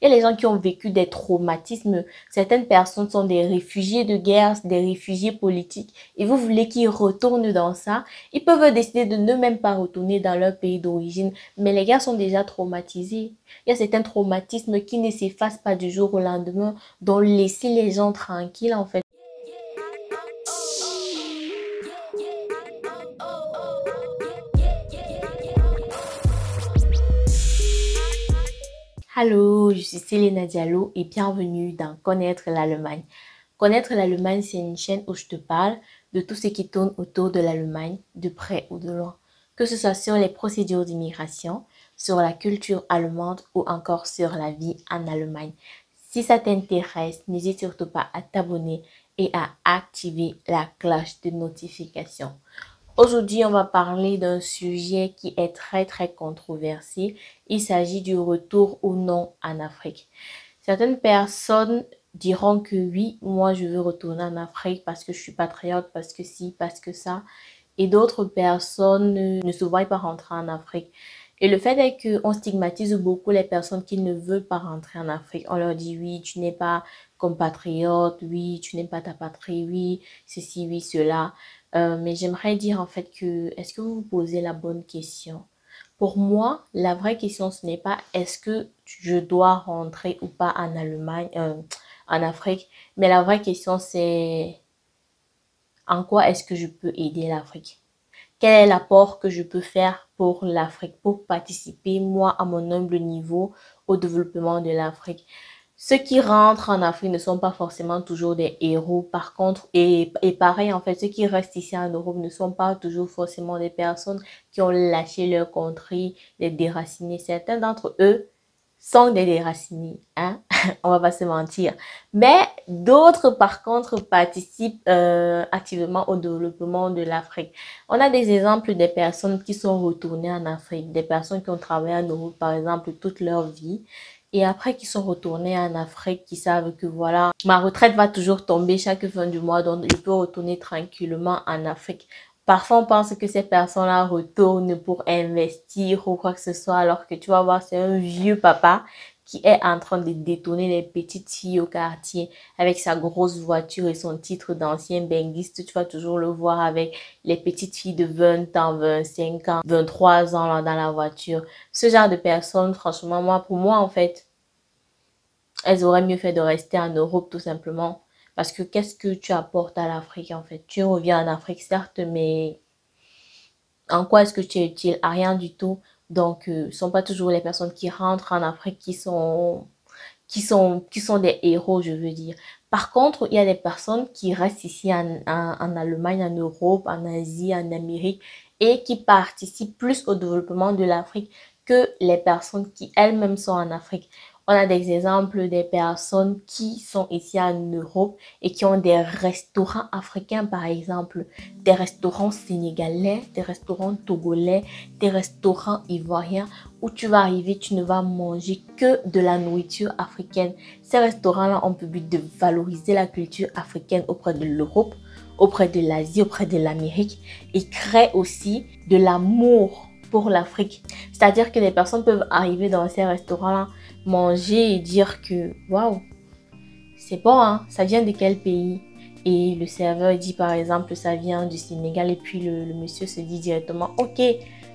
Il y a les gens qui ont vécu des traumatismes. Certaines personnes sont des réfugiés de guerre, des réfugiés politiques. Et vous voulez qu'ils retournent dans ça. Ils peuvent décider de ne même pas retourner dans leur pays d'origine. Mais les gars sont déjà traumatisés. Il y a certains traumatismes qui ne s'effacent pas du jour au lendemain. Donc laissez les gens tranquilles en fait. Allô, je suis Selena Diallo et bienvenue dans Connaître l'Allemagne. Connaître l'Allemagne, c'est une chaîne où je te parle de tout ce qui tourne autour de l'Allemagne, de près ou de loin. Que ce soit sur les procédures d'immigration, sur la culture allemande ou encore sur la vie en Allemagne. Si ça t'intéresse, n'hésite surtout pas à t'abonner et à activer la cloche de notification. Aujourd'hui, on va parler d'un sujet qui est très controversé. Il s'agit du retour ou non en Afrique. Certaines personnes diront que oui, moi je veux retourner en Afrique parce que je suis patriote, parce que si, parce que ça. Et d'autres personnes ne se voient pas rentrer en Afrique. Et le fait est qu'on stigmatise beaucoup les personnes qui ne veulent pas rentrer en Afrique. On leur dit oui, tu n'es pas compatriote, oui, tu n'aimes pas ta patrie, oui, ceci, oui, cela. Mais j'aimerais dire en fait que, est-ce que vous vous posez la bonne question? Pour moi, la vraie question, ce n'est pas est-ce que je dois rentrer ou pas en Allemagne, en Afrique, mais la vraie question, c'est en quoi est-ce que je peux aider l'Afrique? Quel est l'apport que je peux faire pour l'Afrique, pour participer, moi, à mon humble niveau, au développement de l'Afrique? Ceux qui rentrent en Afrique ne sont pas forcément toujours des héros. Par contre, et pareil, en fait, ceux qui restent ici en Europe ne sont pas toujours forcément des personnes qui ont lâché leur contrée, des déracinés. Certains d'entre eux sont des déracinés, hein. On va pas se mentir. Mais d'autres, par contre, participent activement au développement de l'Afrique. On a des exemples des personnes qui sont retournées en Afrique, des personnes qui ont travaillé en Europe, par exemple, toute leur vie. Et après qui sont retournés en Afrique, qui savent que voilà, ma retraite va toujours tomber chaque fin du mois, donc je peux retourner tranquillement en Afrique. Parfois, on pense que ces personnes-là retournent pour investir ou quoi que ce soit, alors que tu vas voir, c'est un vieux papa qui est en train de détonner les petites filles au quartier avec sa grosse voiture et son titre d'ancien benguiste. Tu vas toujours le voir avec les petites filles de 20 ans, 25 ans, 23 ans là, dans la voiture. Ce genre de personnes, franchement, pour moi, en fait, elles auraient mieux fait de rester en Europe tout simplement. Parce que qu'est-ce que tu apportes à l'Afrique, en fait? Tu reviens en Afrique, certes, mais en quoi est-ce que tu es utile? À rien du tout. Donc, ce ne sont pas toujours les personnes qui rentrent en Afrique qui sont des héros, je veux dire. Par contre, il y a des personnes qui restent ici en Allemagne, en Europe, en Asie, en Amérique et qui participent plus au développement de l'Afrique que les personnes qui elles-mêmes sont en Afrique. On a des exemples des personnes qui sont ici en Europe et qui ont des restaurants africains, par exemple, des restaurants sénégalais, des restaurants togolais, des restaurants ivoiriens où tu vas arriver, tu ne vas manger que de la nourriture africaine. Ces restaurants-là ont pour but de valoriser la culture africaine auprès de l'Europe, auprès de l'Asie, auprès de l'Amérique et créent aussi de l'amour pour l'Afrique. C'est-à-dire que les personnes peuvent arriver dans ces restaurants-là, manger et dire que waouh, c'est bon, hein, ça vient de quel pays? Et le serveur dit par exemple ça vient du Sénégal et puis le monsieur se dit directement ok,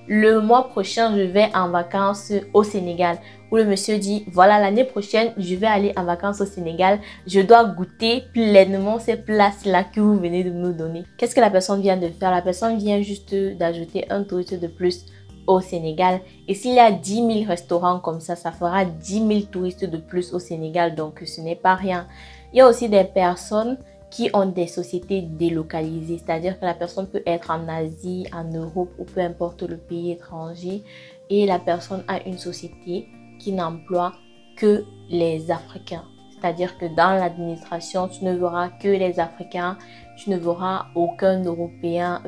le mois prochain je vais en vacances au Sénégal. Ou le monsieur dit voilà, l'année prochaine je vais aller en vacances au Sénégal, je dois goûter pleinement ces places-là que vous venez de nous donner. Qu'est-ce que la personne vient de faire? La personne vient juste d'ajouter un touriste de plus au Sénégal. Et s'il y a 10 000 restaurants comme ça fera 10 000 touristes de plus au Sénégal. Donc, ce n'est pas rien. Il y a aussi des personnes qui ont des sociétés délocalisées. C'est-à-dire que la personne peut être en Asie, en Europe ou peu importe le pays étranger. Et la personne a une société qui n'emploie que les Africains. C'est-à-dire que dans l'administration, tu ne verras que les Africains. Tu ne verras aucun Européen,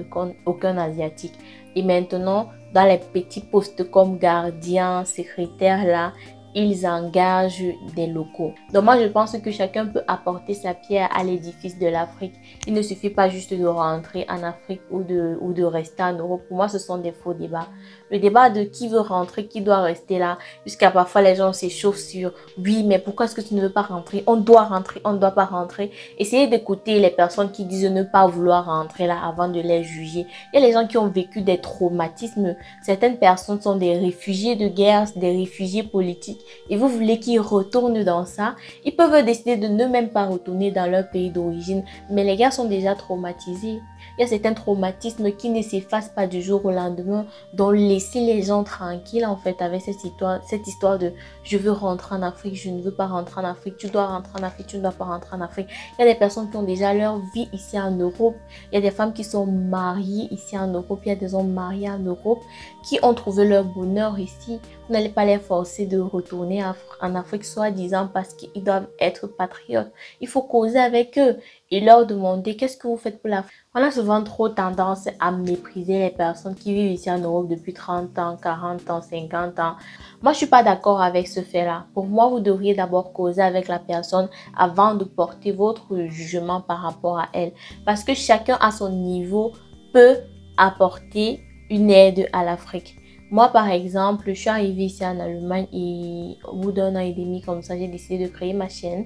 aucun Asiatique. Et maintenant, dans les petits postes comme gardien, secrétaire là, ils engagent des locaux. Donc moi, je pense que chacun peut apporter sa pierre à l'édifice de l'Afrique. Il ne suffit pas juste de rentrer en Afrique ou de rester en Europe. Pour moi, ce sont des faux débats. Le débat de qui veut rentrer, qui doit rester là, jusqu'à parfois les gens s'échauffent sur oui, mais pourquoi est-ce que tu ne veux pas rentrer? On doit rentrer, on ne doit pas rentrer. Essayez d'écouter les personnes qui disent ne pas vouloir rentrer là avant de les juger. Il y a les gens qui ont vécu des traumatismes. Certaines personnes sont des réfugiés de guerre, des réfugiés politiques. Et vous voulez qu'ils retournent dans ça. Ils peuvent décider de ne même pas retourner dans leur pays d'origine. Mais les gars sont déjà traumatisés. Il y a certains traumatismes qui ne s'effacent pas du jour au lendemain. Donc laissez les gens tranquilles en fait avec cette histoire de je veux rentrer en Afrique, je ne veux pas rentrer en Afrique, tu dois rentrer en Afrique, tu ne dois pas rentrer en Afrique. Il y a des personnes qui ont déjà leur vie ici en Europe. Il y a des femmes qui sont mariées ici en Europe. Il y a des hommes mariés en Europe qui ont trouvé leur bonheur ici. Vous n'allez pas les forcer de retourner en Afrique soi-disant parce qu'ils doivent être patriotes. Il faut causer avec eux et leur demander qu'est-ce que vous faites pour l'Afrique. On a souvent trop tendance à mépriser les personnes qui vivent ici en Europe depuis 30 ans, 40 ans, 50 ans. Moi, je suis pas d'accord avec ce fait-là. Pour moi, vous devriez d'abord causer avec la personne avant de porter votre jugement par rapport à elle. Parce que chacun à son niveau peut apporter une aide à l'Afrique. Moi, par exemple, je suis arrivée ici en Allemagne et au bout d'un an et demi comme ça, j'ai décidé de créer ma chaîne.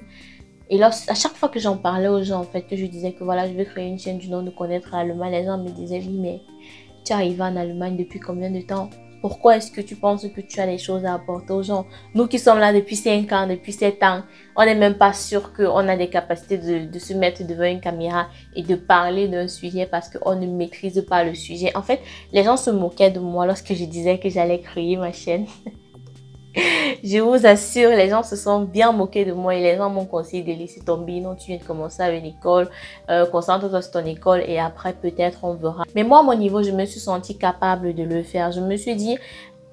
Et là, à chaque fois que j'en parlais aux gens, en fait, que je disais que voilà, je vais créer une chaîne du nom de connaître l'Allemagne, les gens me disaient, oui, mais tu es arrivé en Allemagne depuis combien de temps? Pourquoi est-ce que tu penses que tu as des choses à apporter aux gens? Nous qui sommes là depuis 5 ans, depuis 7 ans, on n'est même pas sûr qu'on a des capacités de se mettre devant une caméra et de parler d'un sujet parce qu'on ne maîtrise pas le sujet. En fait, les gens se moquaient de moi lorsque je disais que j'allais créer ma chaîne. Je vous assure, les gens se sont bien moqués de moi et les gens m'ont conseillé de laisser tomber. Non, tu viens de commencer à une école, concentre-toi sur ton école et après peut-être on verra. Mais moi, à mon niveau, je me suis sentie capable de le faire. Je me suis dit,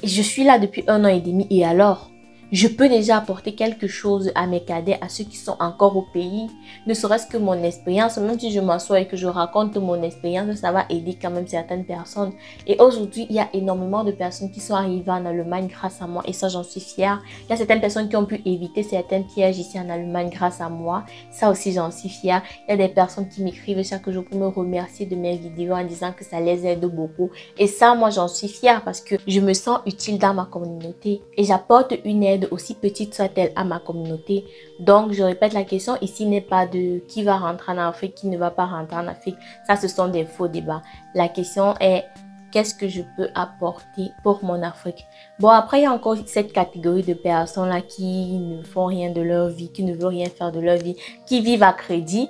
je suis là depuis 1 an et demi et alors? Je peux déjà apporter quelque chose à mes cadets, à ceux qui sont encore au pays. Ne serait-ce que mon expérience, même si je m'assois et que je raconte mon expérience, ça va aider quand même certaines personnes. Et aujourd'hui, il y a énormément de personnes qui sont arrivées en Allemagne grâce à moi et ça, j'en suis fière. Il y a certaines personnes qui ont pu éviter certains pièges ici en Allemagne grâce à moi. Ça aussi, j'en suis fière. Il y a des personnes qui m'écrivent chaque jour pour me remercier de mes vidéos en disant que ça les aide beaucoup. Et ça, moi, j'en suis fière parce que je me sens utile dans ma communauté et j'apporte une aide aussi petite soit-elle à ma communauté. Donc, je répète, la question ici n'est pas de qui va rentrer en Afrique, qui ne va pas rentrer en Afrique. Ça, ce sont des faux débats. La question est, qu'est-ce que je peux apporter pour mon Afrique? Bon, après, il y a encore cette catégorie de personnes-là qui ne font rien de leur vie, qui ne veulent rien faire de leur vie, qui vivent à crédit,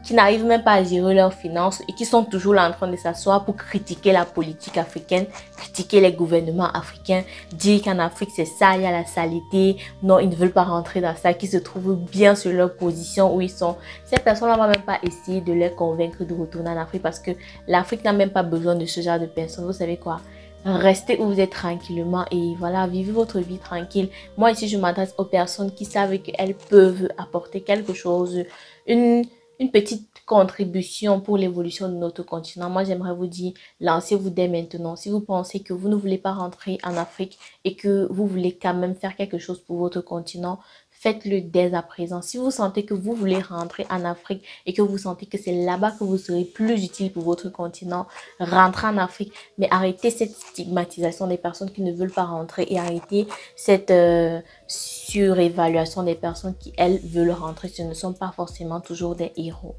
qui n'arrivent même pas à gérer leurs finances et qui sont toujours là en train de s'asseoir pour critiquer la politique africaine, critiquer les gouvernements africains, dire qu'en Afrique c'est ça, il y a la saleté, non, ils ne veulent pas rentrer dans ça, qui se trouvent bien sur leur position où ils sont. Ces personnes-là ne vont même pas essayer de les convaincre de retourner en Afrique parce que l'Afrique n'a même pas besoin de ce genre de personnes. Vous savez quoi? Restez où vous êtes tranquillement et voilà, vivez votre vie tranquille. Moi ici, je m'adresse aux personnes qui savent qu'elles peuvent apporter quelque chose, une petite contribution pour l'évolution de notre continent. Moi, j'aimerais vous dire, lancez-vous dès maintenant. Si vous pensez que vous ne voulez pas rentrer en Afrique et que vous voulez quand même faire quelque chose pour votre continent, faites-le dès à présent. Si vous sentez que vous voulez rentrer en Afrique et que vous sentez que c'est là-bas que vous serez plus utile pour votre continent, rentrez en Afrique. Mais arrêtez cette stigmatisation des personnes qui ne veulent pas rentrer et arrêtez cette surévaluation des personnes qui, elles, veulent rentrer. Ce ne sont pas forcément toujours des héros.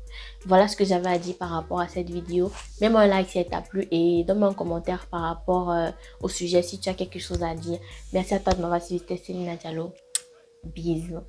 Voilà ce que j'avais à dire par rapport à cette vidéo. Mets-moi un like si elle t'a plu et donne-moi un commentaire par rapport au sujet si tu as quelque chose à dire. Merci à toi de m'avoir suivi. C'était Céline Diallo. Bisous.